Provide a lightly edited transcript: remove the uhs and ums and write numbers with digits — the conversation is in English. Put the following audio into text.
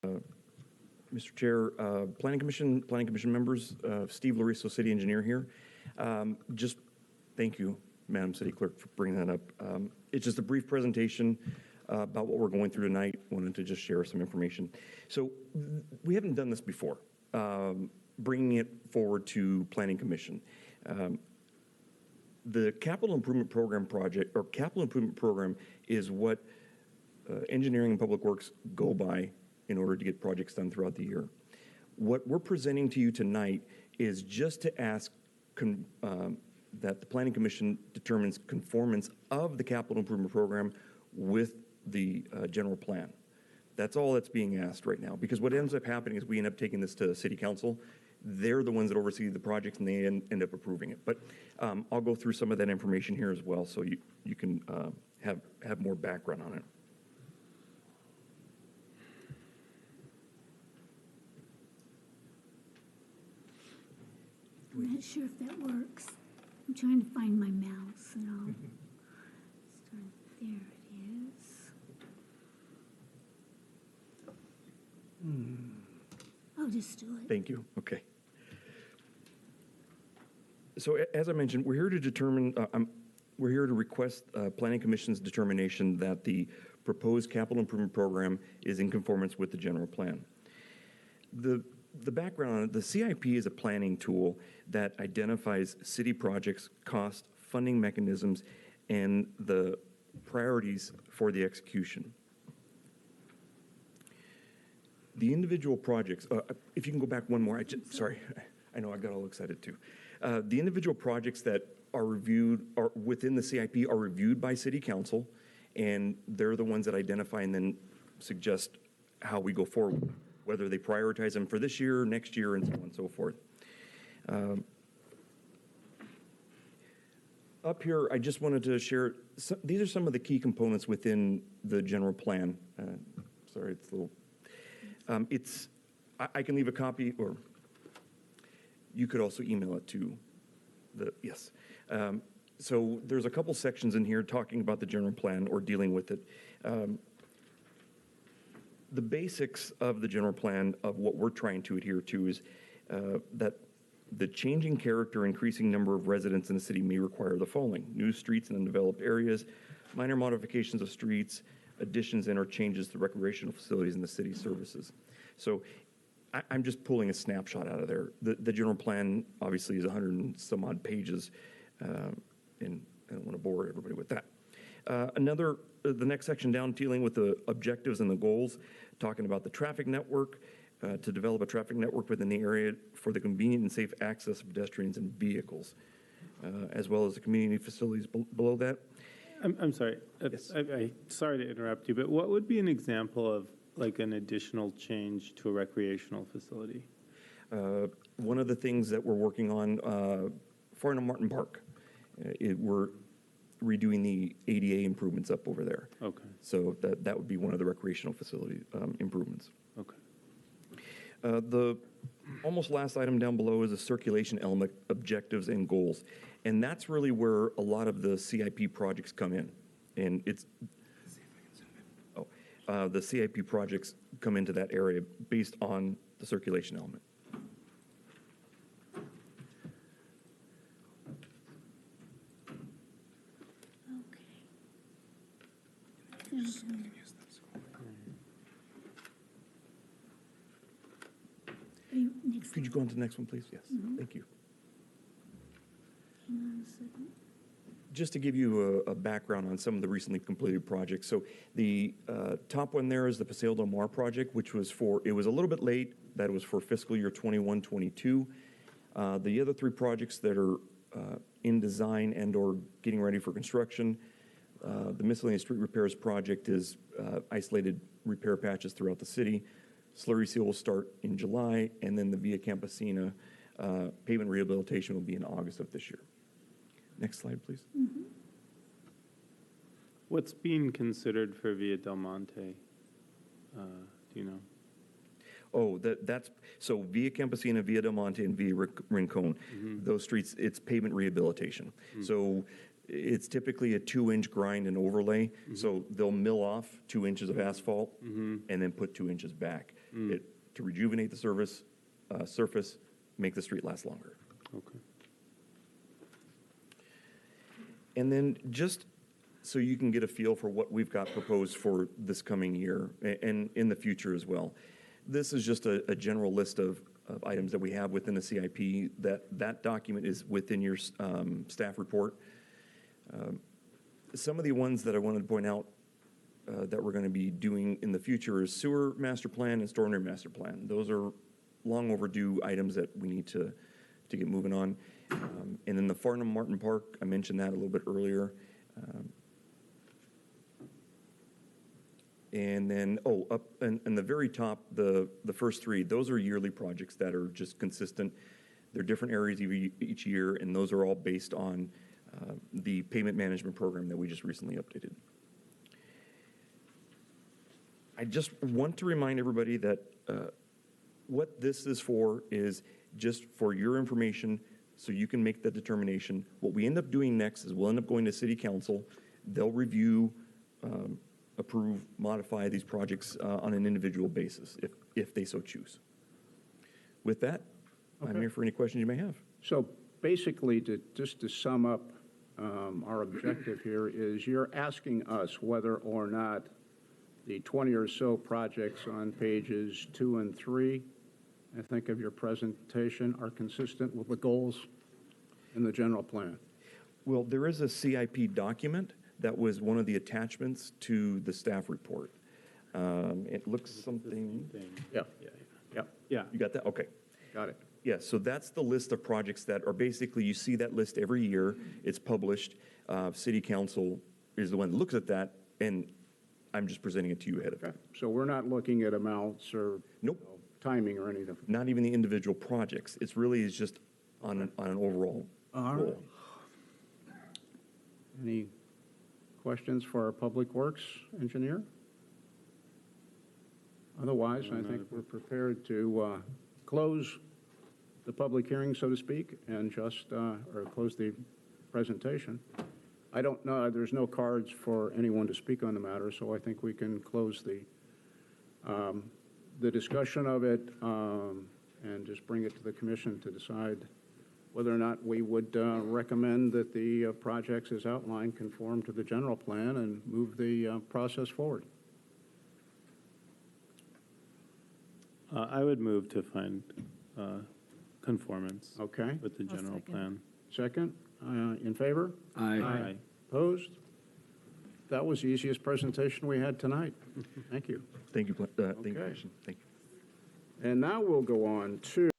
Mr. Chair, Planning Commission members, Steve Lariso, City Engineer here. Just thank you, Madam City Clerk, for bringing that up. It's just a brief presentation about what we're going through tonight. Wanted to just share some information. So we haven't done this before, bringing it forward to Planning Commission. The Capital Improvement Program project, or Capital Improvement Program, is what engineering and public works go by in order to get projects done throughout the year. What we're presenting to you tonight is just to ask that the Planning Commission determines conformance of the Capital Improvement Program with the general plan. That's all that's being asked right now, because what ends up happening is we end up taking this to City Council. They're the ones that oversee the projects, and they end up approving it. But I'll go through some of that information here as well, so you can have more background on it. I'm not sure if that works. I'm trying to find my mouse and all. Start. There it is. I'll just do it. Thank you. Okay. So as I mentioned, we're here to determine, we're here to request Planning Commission's determination that the proposed capital improvement program is in conformance with the general plan. The background on it, the CIP is a planning tool that identifies city projects, cost, funding mechanisms, and the priorities for the execution. The individual projects, if you can go back one more, sorry, I know I got all excited too. The individual projects that are reviewed are within the CIP are reviewed by City Council, and they're the ones that identify and then suggest how we go forward, whether they prioritize them for this year, next year, and so on and so forth. Up here, I just wanted to share, these are some of the key components within the general plan. Sorry, it's a little, I can leave a copy, or you could also email it to yes. So there's a couple sections in here talking about the general plan or dealing with it. The basics of the general plan of what we're trying to adhere to is that the changing character, increasing number of residents in the city may require the following: new streets in undeveloped areas, minor modifications of streets, additions and or changes to recreational facilities in the city services. So I'm just pulling a snapshot out of there. The general plan obviously is 100 and some odd pages, and I don't want to bore everybody with that. The next section down, dealing with the objectives and the goals, talking about the traffic network, to develop a traffic network within the area for the convenient and safe access of pedestrians and vehicles, as well as the community facilities below that. I'm sorry. Yes. Sorry to interrupt you, but what would be an example of like an additional change to a recreational facility? One of the things that we're working on, Farnham Martin Park, we're redoing the ADA improvements up over there. Okay. So that would be one of the recreational facility improvements. Okay. The almost last item down below is a circulation element, objectives and goals. And that's really where a lot of the CIP projects come in. And it's, the CIP projects come into that area based on the circulation element. Could you go on to the next one, please? Yes. Thank you. Hang on a second. Just to give you a background on some of the recently completed projects. So the top one there is the Paseo Del Mar project, which was it was a little bit late. That was for fiscal year 21-22. The other three projects that are in design and or getting ready for construction, the miscellaneous street repairs project is isolated repair patches throughout the city. Slurry seal will start in July, and then the Via Campesina pavement rehabilitation will be in August of this year. Next slide, please. What's being considered for Via Del Monte? Do you know? Oh, that's so Via Campesina, Via Del Monte, and Via Rincon. Those streets, it's pavement rehabilitation. So It's typically a 2-inch grind and overlay. So they'll mill off 2 inches of asphalt and then put 2 inches back to rejuvenate the surface, make the street last longer. Okay. And then just so you can get a feel for what we've got proposed for this coming year and in the future as well. This is just a general list of items that we have within the CIP. That document is within your staff report. Some of the ones that I wanted to point out that we're going to be doing in the future is sewer master plan and stormwater master plan. Those are long overdue items that we need to get moving on. And then the Farnham Martin Park, I mentioned that a little bit earlier. And then, up in the very top, the first three, those are yearly projects that are just consistent. They're different areas each year, and those are all based on the payment management program that we just recently updated. I just want to remind everybody that what this is for is just for your information so you can make that determination. What we end up doing next is we'll end up going to City Council. They'll review, approve, modify these projects on an individual basis if they so choose. With that, I'm Okay. here for any questions you may have. So basically, just to sum up, our objective here is you're asking us whether or not the 20 or so projects on pages 2 and 3, I think, of your presentation are consistent with the goals in the general plan. Well, there is a CIP document that was one of the attachments to the staff report. It looks something, Thing. Yeah, Yeah. yeah, Yeah. you got that? Okay. got it. Yeah, so that's the list of projects that are basically, you see that list every year. It's published. City Council is the one that looks at that, and I'm just presenting it to you ahead of Okay. time. So we're not looking at amounts or Nope. timing or anything. Not even the individual projects. It's really is just on an overall All goal. right. Any questions for our Public Works engineer? Otherwise, I think we're prepared to close the public hearing, so to speak, and just, or close the presentation. I don't know, there's no cards for anyone to speak on the matter, so I think we can close the discussion of it and just bring it to the commission to decide whether or not we would recommend that the projects as outlined conform to the general plan and move the process forward. I would move to find conformance Okay? with the general second. plan. Second, in favor? Aye. Opposed? That was the easiest presentation we had tonight. Thank you. Thank you, thank you, Okay. Commissioner. Thank you. And now we'll go on to